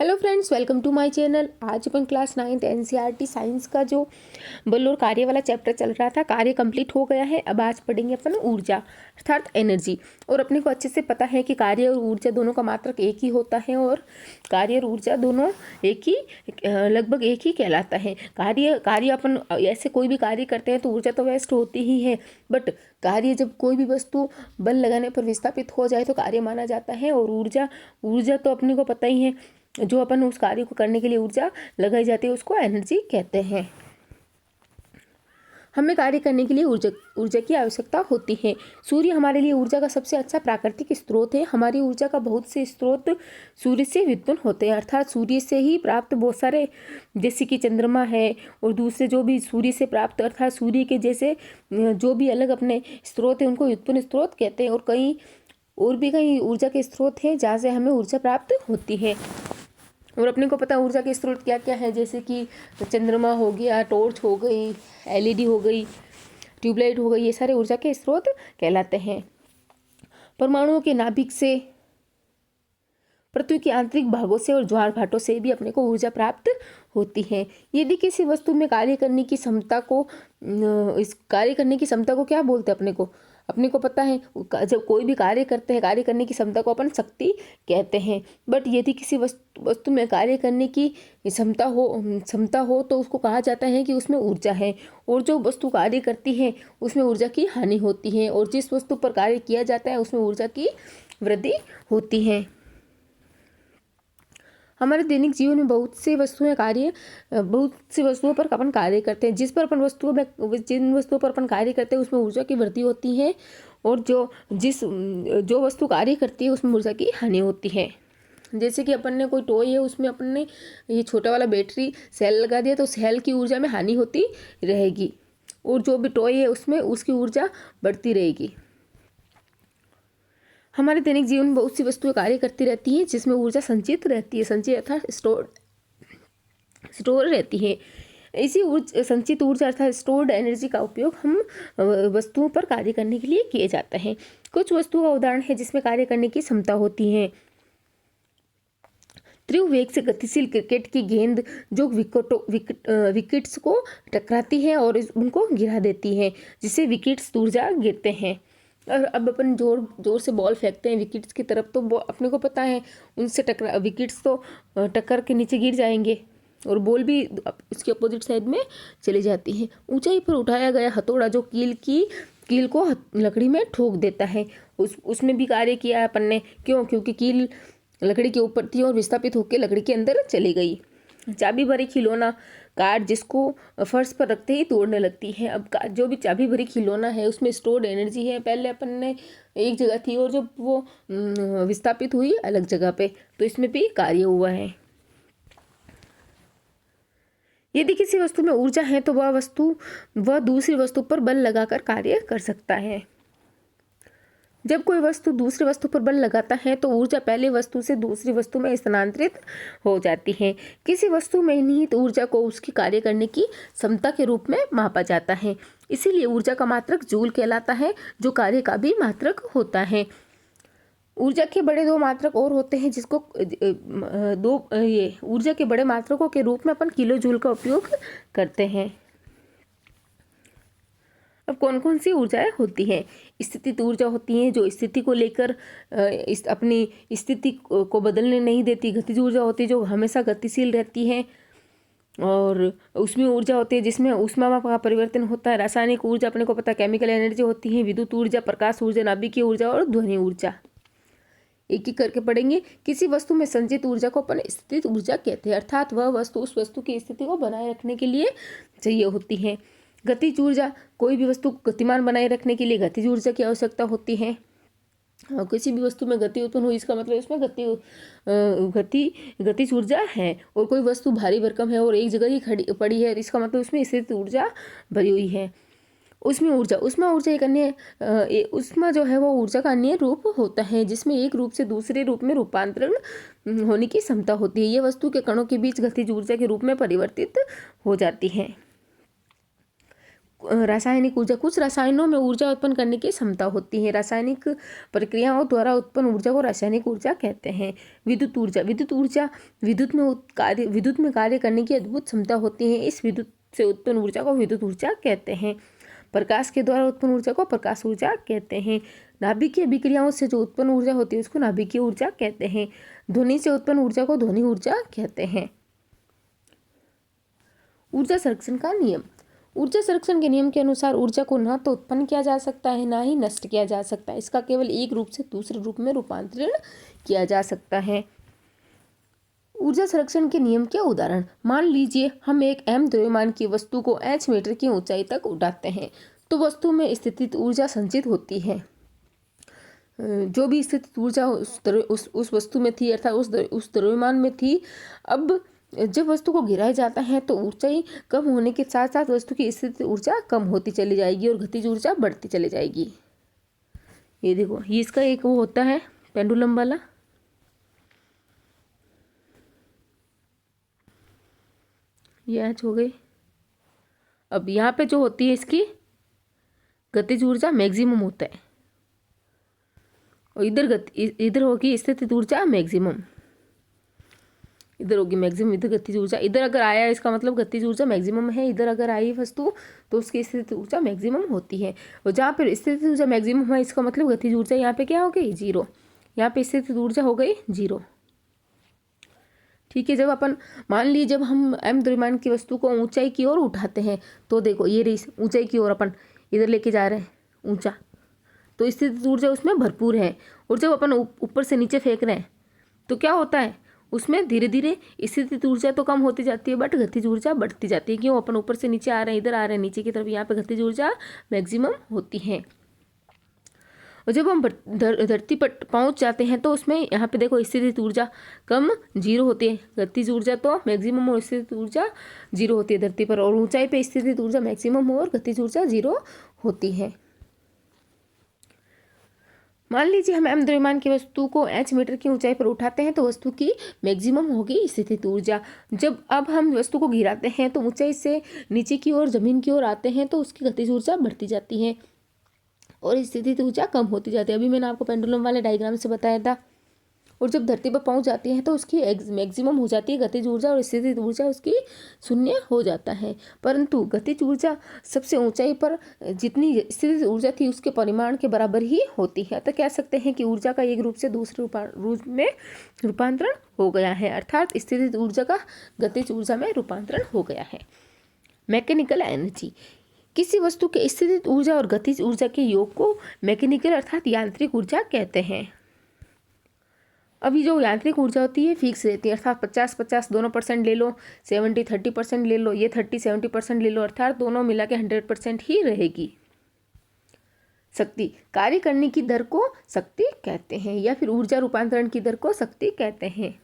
Hello friends, welcome to my channel. आज अपन class 9th NCERT science का जो बल और कार्य वाला चैप्टर चल रहा था, कार्य कंप्लीट हो गया है। अब आज पढ़ेंगे अपन ऊर्जा अर्थात एनर्जी। और अपने को अच्छे से पता है कि कार्य और ऊर्जा दोनों का मात्रक एक ही होता है और कार्य और ऊर्जा दोनों एक ही लगभग एक ही कहलाता है। कार्य अपन ऐसे कोई भी कार्य करते हैं तो ऊर्जा तो वेस्ट होती ही है, बट कार्य जब कोई भी वस्तु बल लगाने पर विस्थापित हो जाए तो कार्य माना जाता है। और ऊर्जा तो अपने को पता ही है, जो अपन उस कार्य को करने के लिए ऊर्जा लगाई जाती है उसको एनर्जी कहते हैं। हमें कार्य करने के लिए ऊर्जा की आवश्यकता होती है। सूर्य हमारे लिए ऊर्जा का सबसे अच्छा प्राकृतिक स्रोत है। हमारी ऊर्जा का बहुत से स्रोत सूर्य से व्युत्पन्न होते हैं, अर्थात सूर्य से ही प्राप्त बहुत सारे, जैसे कि चंद्रमा है और दूसरे जो भी सूर्य से प्राप्त अर्थात सूर्य के जैसे जो भी अलग अपने स्रोत हैं उनको व्युत्पन्न स्रोत कहते हैं। और भी कई ऊर्जा के स्रोत हैं जहाँ से हमें ऊर्जा प्राप्त होती है। और अपने को पता ऊर्जा के स्रोत क्या क्या है, जैसे कि चंद्रमा हो गया, टॉर्च हो गई, एलईडी हो गई, ट्यूबलाइट हो गई, ये सारे ऊर्जा के स्रोत कहलाते हैं। परमाणुओं के नाभिक से, पृथ्वी के आंतरिक भागों से और ज्वार भाटों से भी अपने को ऊर्जा प्राप्त होती है। यदि किसी वस्तु में कार्य करने की क्षमता को क्या बोलते हैं अपने को पता है, जब कोई भी कार्य करते हैं कार्य करने की क्षमता को अपन शक्ति कहते हैं। बट यदि किसी वस्तु में कार्य करने की क्षमता हो तो उसको कहा जाता है कि उसमें ऊर्जा है। और जो वस्तु कार्य करती है उसमें ऊर्जा की हानि होती है, और जिस वस्तु पर कार्य किया जाता है उसमें ऊर्जा की वृद्धि होती है। हमारे दैनिक जीवन में बहुत सी वस्तुओं पर अपन कार्य करते हैं। जिन वस्तुओं पर अपन कार्य करते हैं उसमें ऊर्जा की वृद्धि होती है, और जो वस्तु कार्य करती है उसमें ऊर्जा की हानि होती है। जैसे कि अपन ने कोई टॉय है, उसमें अपन ने ये छोटा वाला बैटरी सेल लगा दिया तो सेल की ऊर्जा में हानि होती रहेगी, और जो भी टॉय है उसमें उसकी ऊर्जा बढ़ती रहेगी। हमारे दैनिक जीवन में बहुत सी वस्तुएं कार्य करती रहती हैं जिसमें ऊर्जा संचित रहती है, संचय अर्थात स्टोर रहती है। इसी संचित ऊर्जा अर्थात स्टोर्ड एनर्जी का उपयोग हम वस्तुओं पर कार्य करने के लिए किए जाता है। कुछ वस्तुओं का उदाहरण है जिसमें कार्य करने की क्षमता होती है। तीव्र वेग से गतिशील क्रिकेट की गेंद जो विकेट्स को टकराती है और उनको गिरा देती है, जिससे विकेट्स दूर जा गिरते हैं। और अब अपन जोर से बॉल फेंकते हैं विकेट्स की तरफ, तो अपने को पता है उनसे विकेट्स तो टक्कर के नीचे गिर जाएंगे और बॉल भी उसके अपोजिट साइड में चली जाती है। ऊंचाई पर उठाया गया हथौड़ा जो कील को लकड़ी में ठोक देता है, उसमें भी कार्य किया है अपन ने। क्योंकि कील लकड़ी के ऊपर थी और विस्थापित होकर लकड़ी के अंदर चली गई। चाबी भरी खिलौना कार जिसको फर्श पर रखते ही तोड़ने लगती है। अब जो भी चाबी भरी खिलौना है उसमें स्टोर्ड एनर्जी है, पहले अपन ने एक जगह थी और जब वो विस्थापित हुई अलग जगह पे, तो इसमें भी कार्य हुआ है। यदि किसी वस्तु में ऊर्जा है तो वह दूसरी वस्तु पर बल लगाकर कार्य कर सकता है। जब कोई वस्तु दूसरी वस्तु पर बल लगाता है तो ऊर्जा पहले वस्तु से दूसरी वस्तु में स्थानांतरित हो जाती है। किसी वस्तु में निहित ऊर्जा को उसकी कार्य करने की क्षमता के रूप में मापा जाता है। इसीलिए ऊर्जा का मात्रक जूल कहलाता है, जो कार्य का भी मात्रक होता है। ऊर्जा के बड़े दो मात्रक और होते हैं जिसको ऊर्जा के बड़े मात्रकों के रूप में अपन किलो जूल का उपयोग करते हैं। अब कौन कौन सी ऊर्जाएं होती हैं? स्थितिज ऊर्जा होती हैं जो स्थिति को लेकर अपनी स्थिति को बदलने नहीं देती। गतिज ऊर्जा होती है जो हमेशा गतिशील रहती है, और उसमें ऊर्जा होती है जिसमें ऊष्मा का परिवर्तन होता है। रासायनिक ऊर्जा अपने को पता है केमिकल एनर्जी होती है। विद्युत ऊर्जा, प्रकाश ऊर्जा, नाभिकीय ऊर्जा और ध्वनि ऊर्जा। एक एक करके पढ़ेंगे। किसी वस्तु में संचित ऊर्जा को अपन स्थितिज ऊर्जा कहते हैं, अर्थात वह वस्तु उस वस्तु की स्थिति को बनाए रखने के लिए चाहिए होती है। गतिज ऊर्जा, कोई भी वस्तु गतिमान बनाए रखने के लिए गतिज ऊर्जा की आवश्यकता होती है। किसी भी वस्तु में गति उत्पन्न हुई इसका मतलब इसमें गतिज ऊर्जा है। और कोई वस्तु भारी भरकम है और एक जगह ही खड़ी पड़ी है, इसका मतलब उसमें स्थित ऊर्जा भरी हुई है। उष्मा ऊर्जा एक अन्य उष्मा जो है वो ऊर्जा का अन्य रूप होता है जिसमें एक रूप से दूसरे रूप में रूपांतरण होने की क्षमता होती है। ये वस्तु के कणों के बीच गतिज ऊर्जा के रूप में परिवर्तित हो जाती है। रासायनिक ऊर्जा, कुछ रसायनों में ऊर्जा उत्पन्न करने की क्षमता होती है। रासायनिक प्रक्रियाओं द्वारा उत्पन्न ऊर्जा को रासायनिक ऊर्जा कहते हैं। विद्युत ऊर्जा, विद्युत में कार्य करने की अद्भुत क्षमता होती है। इस विद्युत से उत्पन्न ऊर्जा को विद्युत ऊर्जा कहते हैं। प्रकाश के द्वारा उत्पन्न ऊर्जा को प्रकाश ऊर्जा कहते हैं। नाभिकीय अभिक्रियाओं से जो उत्पन्न ऊर्जा होती है उसको नाभिकीय ऊर्जा कहते हैं। ध्वनि से उत्पन्न ऊर्जा को ध्वनि ऊर्जा कहते हैं। ऊर्जा संरक्षण का नियम। ऊर्जा संरक्षण के नियम के अनुसार ऊर्जा को न तो उत्पन्न किया जा सकता है, ना ही नष्ट किया जा सकता है। इसका केवल एक रूप से दूसरे रूप में रूपांतरण किया जा सकता है। ऊर्जा संरक्षण के नियम के उदाहरण, मान लीजिए हम एक m द्रव्यमान की वस्तु को h मीटर की ऊंचाई तक उठाते हैं तो वस्तु में स्थितिज ऊर्जा संचित होती है। जो भी स्थितिज ऊर्जा उस वस्तु में थी अर्थात उस द्रव्यमान में थी। अब जब वस्तु को गिराया जाता है तो ऊंचाई कम होने के साथ साथ वस्तु की स्थितिज ऊर्जा कम होती चली जाएगी और गतिज ऊर्जा बढ़ती चली जाएगी। ये देखो, ये इसका एक वो होता है पेंडुलम वाला। ये h हो गई। अब यहाँ पे जो होती है इसकी गतिज ऊर्जा मैक्सिमम होता है और इधर होगी स्थितिज ऊर्जा मैक्सिमम। इधर होगी मैक्सिमम, इधर गतिज ऊर्जा। इधर अगर आया इसका मतलब गतिज ऊर्जा मैक्सिमम है, इधर अगर आई वस्तु तो उसकी स्थितिज ऊर्जा मैक्सिमम होती है। और जहाँ पर स्थितिज ऊर्जा मैक्सिमम है इसका मतलब गतिज ऊर्जा यहाँ पे क्या हो गई, जीरो। यहाँ पे स्थितिज ऊर्जा हो गई जीरो। ठीक है। जब अपन मान लीजिए जब हम m द्रव्यमान की वस्तु को ऊंचाई की ओर उठाते हैं तो देखो ये रही ऊंचाई की ओर अपन इधर लेके जा रहे हैं ऊंचा, तो स्थितिज ऊर्जा उसमें भरपूर है। और जब अपन ऊपर से नीचे फेंक रहे हैं तो क्या होता है, उसमें धीरे धीरे स्थितिज ऊर्जा तो कम होती जाती है बट गतिज ऊर्जा बढ़ती जाती है। क्यों, अपन ऊपर से नीचे आ रहे हैं, इधर आ रहे हैं नीचे की तरफ, यहाँ पे गतिज ऊर्जा मैक्सिमम होती है। और जब हम धरती पर पहुंच जाते हैं तो उसमें यहाँ पे देखो स्थितिज ऊर्जा कम जीरो होती है, गतिज ऊर्जा तो मैक्सिमम और स्थितिज ऊर्जा जीरो होती है धरती पर। और ऊंचाई पे स्थितिज ऊर्जा मैक्सिमम और गतिज ऊर्जा जीरो होती है। मान लीजिए हम m द्रव्यमान की वस्तु को h मीटर की ऊंचाई पर उठाते हैं तो वस्तु की मैक्सिमम होगी स्थितिज ऊर्जा। जब अब हम वस्तु को गिराते हैं तो ऊंचाई से नीचे की ओर जमीन की ओर आते हैं तो उसकी गतिज ऊर्जा बढ़ती जाती है और स्थितिज ऊर्जा कम होती जाती है। अभी मैंने आपको पेंडुलम वाले डायग्राम से बताया था। और जब धरती पर पहुंच जाती है तो उसकी मैक्सिमम हो जाती है गतिज ऊर्जा और स्थितिज ऊर्जा उसकी शून्य हो जाता है। परंतु गतिज ऊर्जा सबसे ऊंचाई पर जितनी स्थितिज ऊर्जा थी उसके परिमाण के बराबर ही होती है। तो कह सकते हैं कि ऊर्जा का एक रूप से दूसरे रूप में रूपांतरण हो गया है, अर्थात स्थितिज ऊर्जा का गतिज ऊर्जा में रूपांतरण हो गया है। मैकेनिकल एनर्जी, किसी वस्तु के स्थितिज ऊर्जा और गतिज ऊर्जा के योग को मैकेनिकल अर्थात यांत्रिक ऊर्जा कहते हैं। अभी जो यांत्रिक ऊर्जा होती है फिक्स रहती है, अर्थात 50-50 दोनों % ले लो, 70-30% ले लो, ये 30-70% ले लो, अर्थात दोनों मिला के 100% ही रहेगी। शक्ति, कार्य करने की दर को शक्ति कहते हैं या फिर ऊर्जा रूपांतरण की दर को शक्ति कहते हैं।